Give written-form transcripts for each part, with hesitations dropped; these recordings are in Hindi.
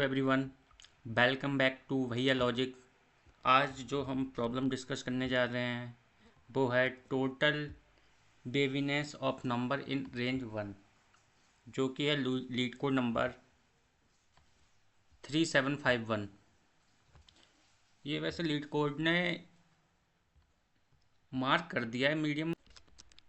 एवरीवन, वेलकम बैक टू भैया लॉजिक। आज जो हम प्रॉब्लम डिस्कस करने जा रहे हैं वो है total waviness of number in range one, जो कि है लीड कोड नंबर 3751। ये वैसे लीड कोड ने मार्क कर दिया है मीडियम।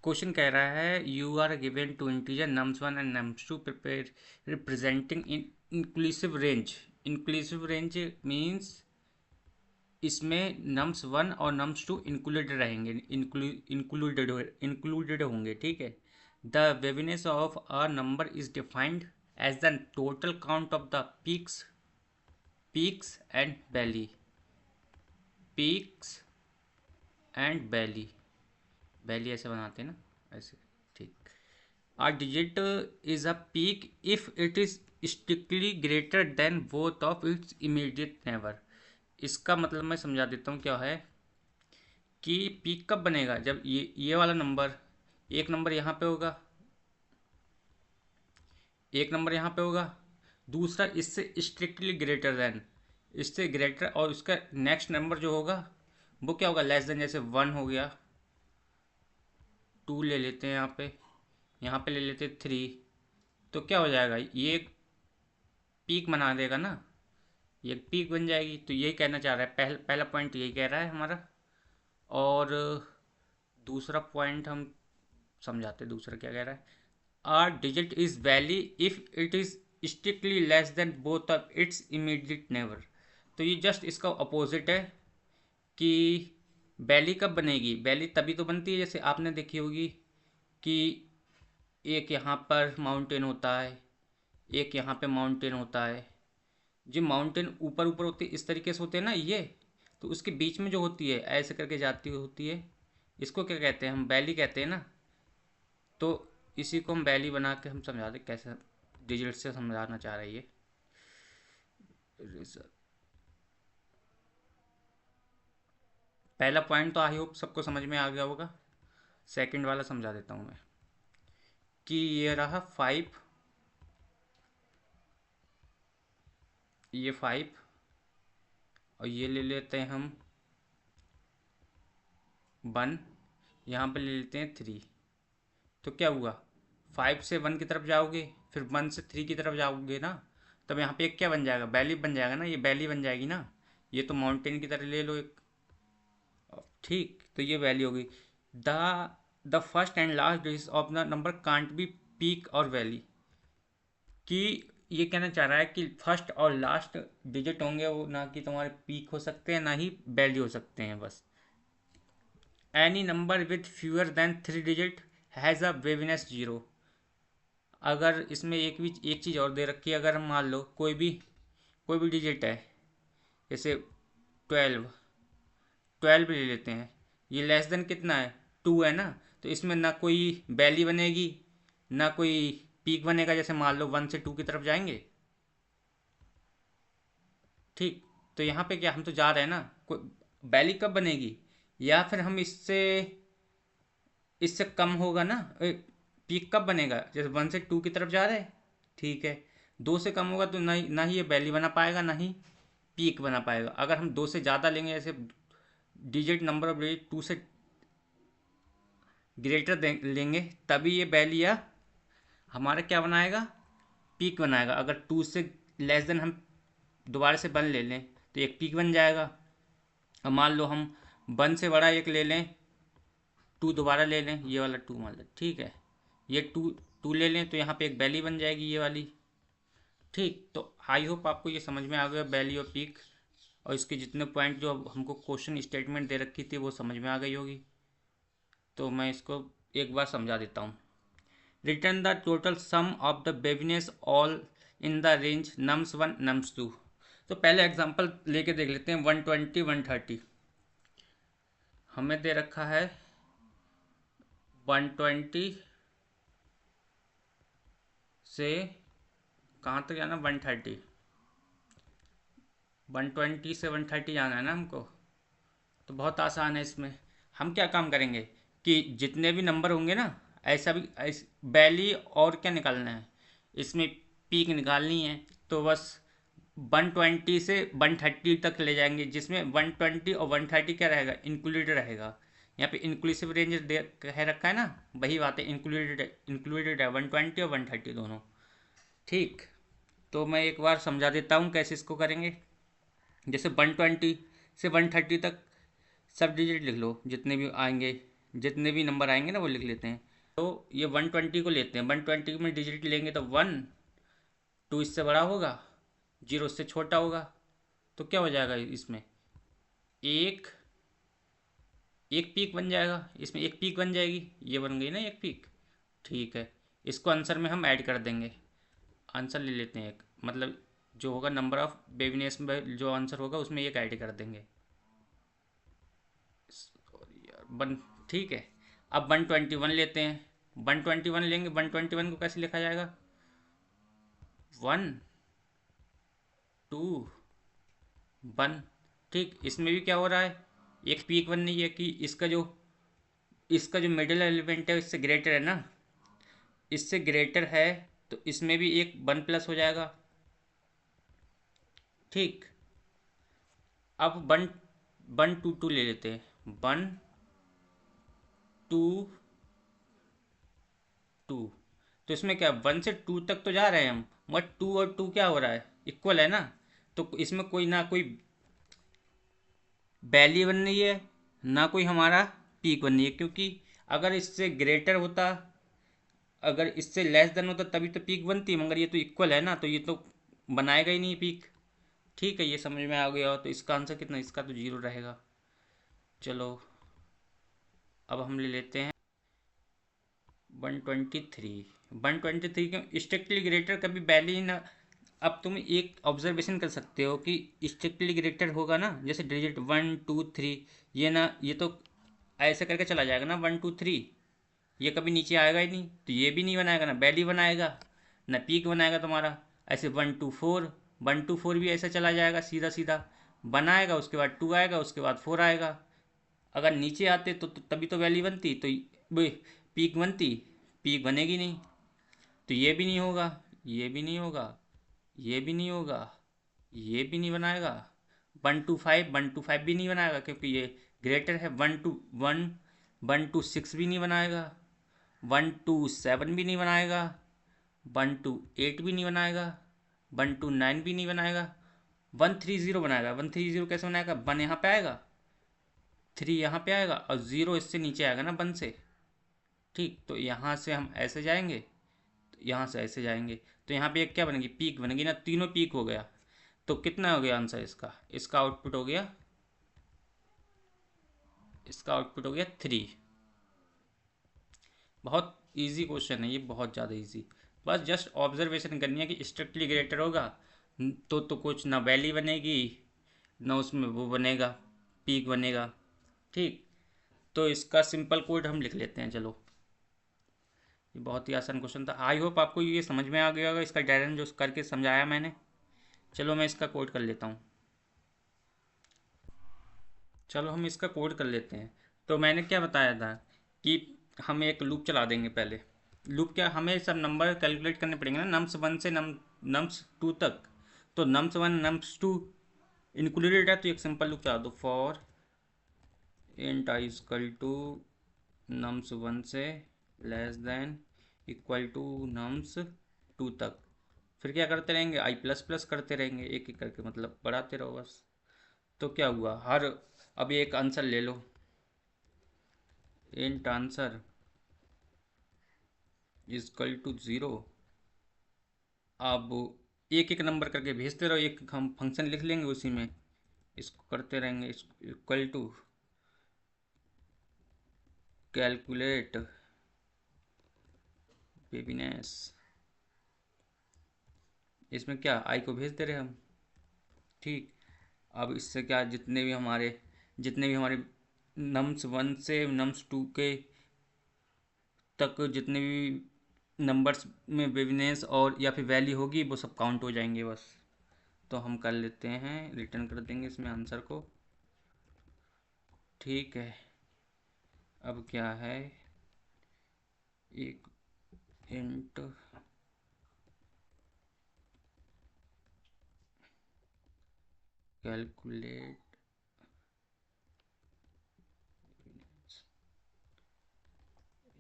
क्वेश्चन कह रहा है you are given two integer nums one and nums two prepare representing in inclusive range. Inclusive range means इसमें नम्स वन और नम्स टू इंक्लूडेड रहेंगे, इंक्लूडेड होंगे। ठीक है। The waviness of a number is defined as the total count of the peaks and valley. Peaks and valley ऐसे बनाते हैं ना, ऐसे। ठीक। A digit is a peak if it is strictly greater than both of its immediate neighbor। इसका मतलब मैं समझा देता हूँ क्या है कि पीक कब बनेगा, जब ये वाला नंबर, एक नंबर यहाँ पे होगा, एक नंबर यहाँ पे होगा, दूसरा इससे स्ट्रिक्टली ग्रेटर देन, इससे ग्रेटर, और उसका नेक्स्ट नंबर जो होगा वो क्या होगा, लेस देन। जैसे 1 हो गया, 2 ले लेते हैं यहाँ पे ले लेते हैं 3। तो क्या हो जाएगा, ये एक पीक बना देगा ना, ये एक पीक बन जाएगी। तो यही कहना चाह रहा है, पहला पॉइंट यही कह रहा है हमारा। और दूसरा पॉइंट हम समझाते, दूसरा क्या कह रहा है। Our digit is valley if it is strictly less than both of its immediate neighbour. तो ये जस्ट इसका अपोजिट है कि वैली कब बनेगी। वैली तभी तो बनती है, जैसे आपने देखी होगी कि एक यहाँ पर माउंटेन होता है, एक यहाँ पे माउंटेन होता है। जो माउंटेन ऊपर ऊपर होती है इस तरीके से होते हैं ना ये, तो उसके बीच में जो होती है ऐसे करके जाती होती है, इसको क्या कहते हैं, हम वैली कहते हैं ना। तो इसी को हम वैली बना के हम समझाते कैसे डिजिट से समझाना चाह रही है। पहला पॉइंट तो आई होप सबको समझ में आ गया होगा। सेकंड वाला समझा देता हूँ मैं कि ये रहा 5, ये 5, और ये ले लेते हैं हम 1, यहाँ पे ले लेते हैं 3। तो क्या हुआ, 5 से 1 की तरफ जाओगे, फिर 1 से 3 की तरफ जाओगे ना, तब यहाँ पे एक क्या बन जाएगा, वैली बन जाएगा ना, ये वैली बन जाएगी ना। ये तो माउंटेन की तरह ले लो एक। ठीक, तो ये वैली होगी। The first and last digit of the number can't be peak और वैली। कि ये कहना चाह रहा है कि फर्स्ट और लास्ट डिजिट होंगे वो ना कि तुम्हारे पीक हो सकते हैं ना ही वैली हो सकते हैं, बस। Any number with fewer than 3 digit has a waviness 0। अगर इसमें एक चीज़ और दे रखी है, अगर हम मान लो कोई भी डिजिट है, जैसे 12 ले लेते हैं, ये लेस देन कितना है, 2 है ना। तो इसमें ना कोई वैली बनेगी ना कोई पीक बनेगा। जैसे मान लो 1 से 2 की तरफ जाएंगे, ठीक। तो यहाँ पे क्या, हम तो जा रहे हैं ना, कोई वैली कब बनेगी, या फिर हम इससे इससे कम होगा ना, पीक कब बनेगा, जैसे 1 से 2 की तरफ जा रहे हैं, ठीक है। 2 से कम होगा तो ना ही ये वैली बना पाएगा ना ही पीक बना पाएगा। अगर हम 2 से ज़्यादा लेंगे, जैसे डिजिट नंबर ऑफ डिजिट 2 से ग्रेटर लेंगे, तभी ये वैली या हमारा क्या बनाएगा, पीक बनाएगा। अगर 2 से लेस देन हम दोबारा से 1 ले लें तो एक पीक बन जाएगा। अब मान लो हम 1 से बड़ा एक ले लें, 2 दोबारा ले लें, ये वाला 2 मान लें, ठीक है। ये 2 ले लें तो यहाँ पे एक वैली बन जाएगी, ये वाली। ठीक, तो आई होप आपको ये समझ में आ गया वैली और पीक, और इसके जितने पॉइंट जो हमको क्वेश्चन स्टेटमेंट दे रखी थी वो समझ में आ गई होगी। तो मैं इसको एक बार समझा देता हूँ। Return the total sum of the waviness all in the range nums 1 nums 2। तो पहले एग्जांपल लेके देख लेते हैं। 120 130 हमें दे रखा है, 120 से कहाँ तक जाना, 130, 120 से 130 जाना है ना हमको। तो बहुत आसान है। इसमें हम क्या काम करेंगे कि जितने भी नंबर होंगे ना, ऐसा भी वैली और क्या निकालना है, इसमें पीक निकालनी है। तो बस 120 से 130 तक ले जाएंगे, जिसमें 120 और 130 क्या रहेगा, इंक्लूडेड रहेगा। यहाँ पे इंक्लूसिव रेंज दे कह रखा है ना, वही बात है, इंक्लूडेड है 120 और 130 दोनों। ठीक, तो मैं एक बार समझा देता हूँ कैसे इसको करेंगे। जैसे 120 से 130 तक सब डिजिट लिख लो, जितने भी आएंगे, जितने भी नंबर आएंगे ना वो लिख लेते हैं। तो ये 120 को लेते हैं, 120 में डिजिट लेंगे तो 1, 2 इससे बड़ा होगा, 0 इससे छोटा होगा। तो क्या हो जाएगा इसमें, एक एक पीक बन जाएगा, इसमें एक पीक बन जाएगी, ये बन गई ना एक पीक। ठीक है, इसको आंसर में हम ऐड कर देंगे। आंसर ले लेते हैं एक, मतलब जो होगा नंबर ऑफ बेबीनेस में जो आंसर होगा उसमें एक ऐड कर देंगे। सॉरी यार, वन, ठीक है। अब 121 लेते हैं, 121 लेंगे, 121 को कैसे लिखा जाएगा, 1 2 1। ठीक, इसमें भी क्या हो रहा है, एक पीक बन रही है कि इसका जो मिडिल एलिमेंट है इससे ग्रेटर है ना, इससे ग्रेटर है, तो इसमें भी एक 1 प्लस हो जाएगा। ठीक, अब 1 1 2 2 ले लेते हैं, 1 2 2। तो इसमें क्या 1 से 2 तक तो जा रहे हैं हम, मगर 2 और 2 क्या हो रहा है, इक्वल है ना। तो इसमें कोई ना कोई वैल्यू बन रही है, ना कोई हमारा पीक बन रही है, क्योंकि अगर इससे ग्रेटर होता, अगर इससे लेस देन होता तभी तो पीक बनती, मगर ये तो इक्वल है ना, तो ये तो बनाएगा ही नहीं पीक। ठीक है, ये समझ में आ गया। तो इसका आंसर कितना, इसका तो 0 रहेगा। चलो, अब हम ले लेते हैं 123। 123 के स्ट्रिक्टली ग्रेटर कभी वैल्यू ना। अब तुम एक ऑब्जर्वेशन कर सकते हो कि स्ट्रिक्टली ग्रेटर होगा ना, जैसे डिजिट 1 2 3, ये ना, ये तो ऐसे करके चला जाएगा ना 1 2 3, ये कभी नीचे आएगा ही नहीं, तो ये भी नहीं बनाएगा, ना वैल्यू बनाएगा ना पीक बनाएगा तुम्हारा। ऐसे 1 2 4, 1 2 4 भी ऐसे चला जाएगा, सीधा सीधा बनाएगा, उसके बाद 2 आएगा, उसके बाद 4 आएगा। अगर नीचे आते तो तभी तो वैल्यू बनती, तो पीक बनती, पीक बनेगी नहीं। तो ये भी नहीं होगा, ये भी नहीं होगा, ये भी नहीं होगा, ये भी नहीं बनाएगा। 1 2 5 भी नहीं बनाएगा, क्योंकि ये ग्रेटर है। 1 2 1, 1 2 6 भी नहीं बनाएगा, 1 2 7 भी नहीं बनाएगा, 1 2 8 भी नहीं बनाएगा, 1 2 9 भी नहीं बनाएगा। 1 3 0 बनाएगा। 1 3 0 कैसे बनाएगा, 1 यहाँ पे आएगा, 3 यहाँ पे आएगा, और 0 इससे नीचे आएगा ना 1 से। ठीक, तो यहाँ से हम ऐसे जाएंगे, तो यहाँ से ऐसे जाएंगे, तो यहाँ पे एक क्या बनेगी, पीक बनेगी ना, तीनों पीक हो गया। तो कितना हो गया आंसर इसका, इसका आउटपुट हो गया, इसका आउटपुट हो गया 3। बहुत इजी क्वेश्चन है ये, बहुत ज़्यादा इजी। बस जस्ट ऑब्जर्वेशन करनी है कि स्ट्रिक्टली ग्रेटर होगा तो कुछ ना वैल्यू बनेगी, ना उसमें वो बनेगा, पीक बनेगा। ठीक, तो इसका सिंपल कोड हम लिख लेते हैं। चलो, ये बहुत ही आसान क्वेश्चन था। आई होप आपको ये समझ में आ गया होगा, इसका डायग्राम जो करके समझाया मैंने। चलो मैं इसका कोड कर लेता हूँ। चलो हम इसका कोड कर लेते हैं। तो मैंने क्या बताया था कि हम एक लूप चला देंगे पहले। लूप क्या, हमें सब नंबर कैलकुलेट करने पड़ेंगे ना, nums 1 से nums 2 तक। तो nums 1 nums 2 इंक्लूडेड है, तो एक सिंपल लूप चला दो, for int I equal to nums 1 से less than equal to nums 2 तक। फिर क्या करते रहेंगे, आई प्लस प्लस करते रहेंगे, एक एक करके, मतलब बढ़ाते रहो बस। तो क्या हुआ, हर, अब एक आंसर ले लो, int answer is equal to 0। अब एक एक नंबर करके भेजते रहो, एक हम फंक्शन लिख लेंगे उसी में, इसको करते रहेंगे, इक्वल टू कैलकुलेट बेबीनेस। इसमें क्या, आई को भेज दे रहे हम। ठीक, अब इससे क्या, जितने भी हमारे nums 1 से nums 2 के तक जितने भी नंबर्स में बेबीनेस और या फिर वैल्यू होगी वो सब काउंट हो जाएंगे बस। तो हम कर लेते हैं, रिटर्न कर देंगे इसमें आंसर को। ठीक है, अब क्या है, एक इंट कैलकुलेट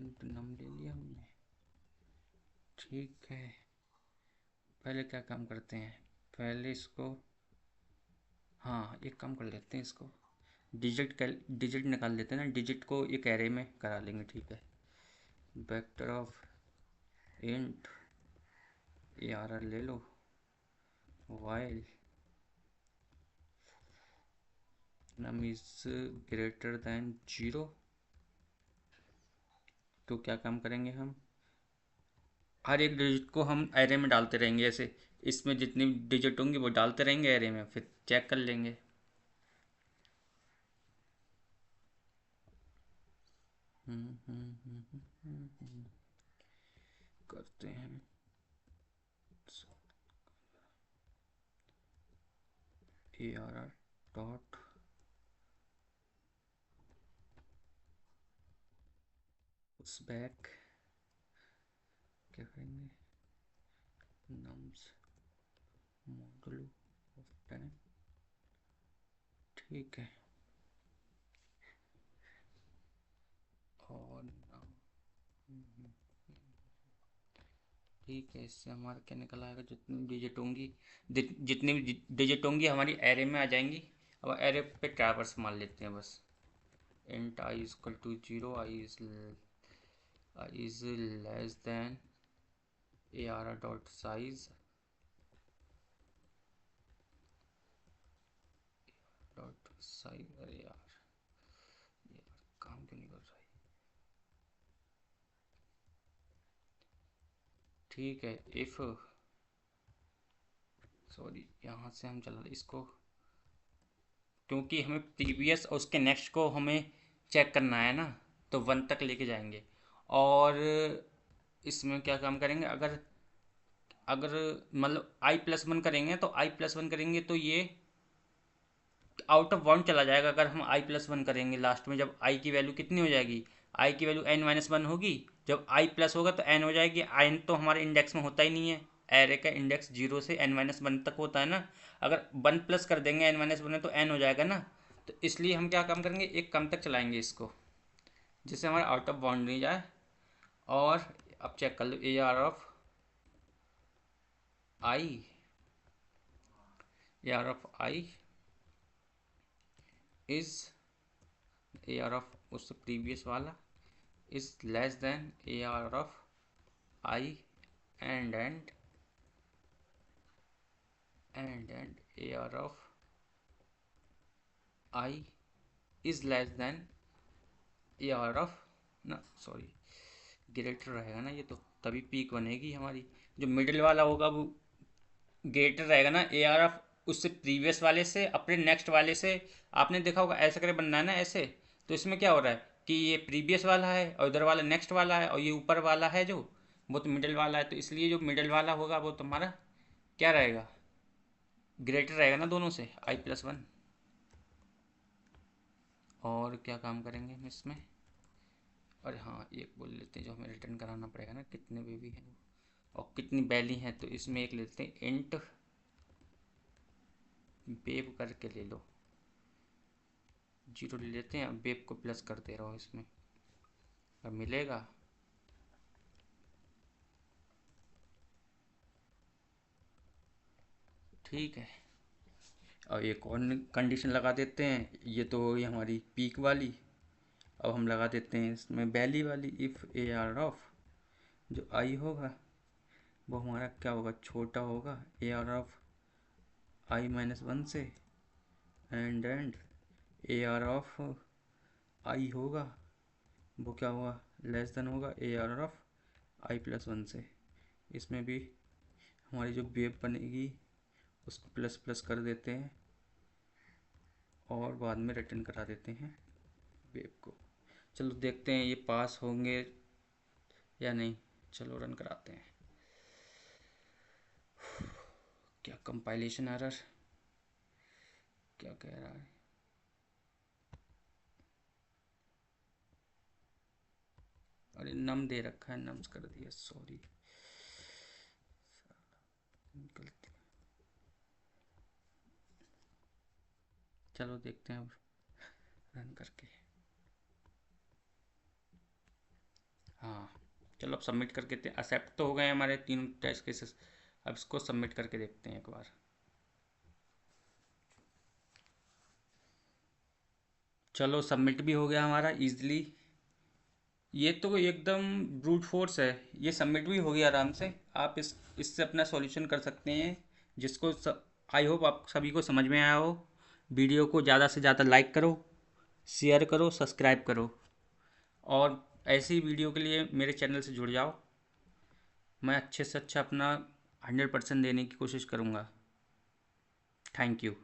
इनटू नम ले लिया हमने। ठीक है, पहले क्या काम करते हैं, पहले इसको, हाँ एक काम कर लेते हैं, इसको डिजिट निकाल लेते हैं ना, डिजिट को एक एरे में करा लेंगे। ठीक है, vector of int a are r ले लो, while num is greater than 0। तो क्या काम करेंगे, हम हर एक डिजिट को हम एरे में डालते रहेंगे, ऐसे इसमें जितनी डिजिट होंगी वो डालते रहेंगे एरे में, फिर चेक कर लेंगे। करते हैं ए आर आर डॉट उस बैक, क्या करेंगे, नम्स मॉडुलो ऑफ 10। ठीक है, और ठीक है, इससे हमारा क्या निकल आएगा, जितनी डिजिट होंगी, जितनी भी डिजिट होंगी हमारी एरे में आ जाएंगी। अब एरे पे ट्रैवर्स मान लेते हैं बस, int I is equal to 0, I is less than A R R dot size dot size. अरे यार, काम क्यों नहीं कर रहा है। ठीक है, इफ, सॉरी यहाँ से हम चला इसको, क्योंकि हमें प्रीवियस और उसके नेक्स्ट को हमें चेक करना है ना, तो 1 तक लेके जाएंगे। और इसमें क्या काम करेंगे, अगर अगर मतलब i+1 करेंगे, तो i+1 करेंगे तो ये आउट ऑफ बाउंड चला जाएगा। अगर हम i+1 करेंगे लास्ट में, जब i की वैल्यू कितनी हो जाएगी, i की वैल्यू n-1 होगी, जब i प्लस होगा तो n हो जाएगी। n तो हमारे इंडेक्स में होता ही नहीं है, एरे का इंडेक्स 0 से n-1 तक होता है ना। अगर 1 प्लस कर देंगे n-1 तो n हो जाएगा ना। तो इसलिए हम क्या काम करेंगे, एक कम तक चलाएंगे इसको, जिससे हमारा आउट ऑफ बाउंड नहीं जाए। और अब चेक कर लो, a r of i, a r of i is, a r of उससे प्रीवियस वाला is less than A r of i and a r of i is less than A r of, ना सॉरी, ग्रेटर रहेगा ना ये, तो तभी पीक बनेगी हमारी। जो मिडिल वाला होगा वो ग्रेटर रहेगा ना, ए आर ऑफ उससे प्रीवियस वाले से अपने नेक्स्ट वाले से। आपने देखा होगा ऐसे करे बनना है ना, ऐसे। तो इसमें क्या हो रहा है कि ये प्रीवियस वाला है और इधर वाला नेक्स्ट वाला है, और ये ऊपर वाला है जो, वो तो मिडिल वाला है। तो इसलिए जो मिडिल वाला होगा वो तुम्हारा क्या रहेगा, ग्रेटर रहेगा ना दोनों से, i+1। और क्या काम करेंगे हम इसमें, और हाँ एक बोल लेते हैं जो हमें रिटर्न कराना पड़ेगा ना, कितने बेबी हैं वो और कितनी बैली हैं। तो इसमें एक लेते हैं इंट बेब करके ले लो, 0 ले लेते हैं, बेब को प्लस कर दे रहा हूँ इसमें, अब मिलेगा। ठीक है, और एक और कंडीशन लगा देते हैं, ये तो ये हमारी पीक वाली। अब हम लगा देते हैं इसमें बैली वाली, इफ़ ए आर ऑफ जो आई होगा वो हमारा क्या होगा, छोटा होगा ए आर ऑफ i-1 से, एंड ए आर ऑफ आई होगा वो क्या होगा, लेस देन होगा ए आर ऑफ i+1 से। इसमें भी हमारी जो वेव बनेगी उसको प्लस प्लस कर देते हैं और बाद में रिटर्न करा देते हैं वेव को। चलो देखते हैं ये पास होंगे या नहीं, चलो रन कराते हैं। क्या कंपाइलेशन एरर, क्या कह रहा है, अरे नम दे रखा है, नम्स कर दिया, सॉरी गलती। चलो देखते हैं अब रन करके। हाँ चलो, अब सबमिट करके एक्सेप्ट तो हो गए हमारे तीनों टेस्ट केसेस। अब इसको सबमिट करके देखते हैं एक बार। चलो सबमिट भी हो गया हमारा इजीली। ये तो एकदम ब्रूट फोर्स है, ये सबमिट भी हो गया आराम से। आप इससे अपना सॉल्यूशन कर सकते हैं। जिसको आई होप आप सभी को समझ में आया हो। वीडियो को ज़्यादा से ज़्यादा लाइक करो, शेयर करो, सब्सक्राइब करो, और ऐसी वीडियो के लिए मेरे चैनल से जुड़ जाओ। मैं अच्छे से अच्छा अपना 100% देने की कोशिश करूँगा। Thank you.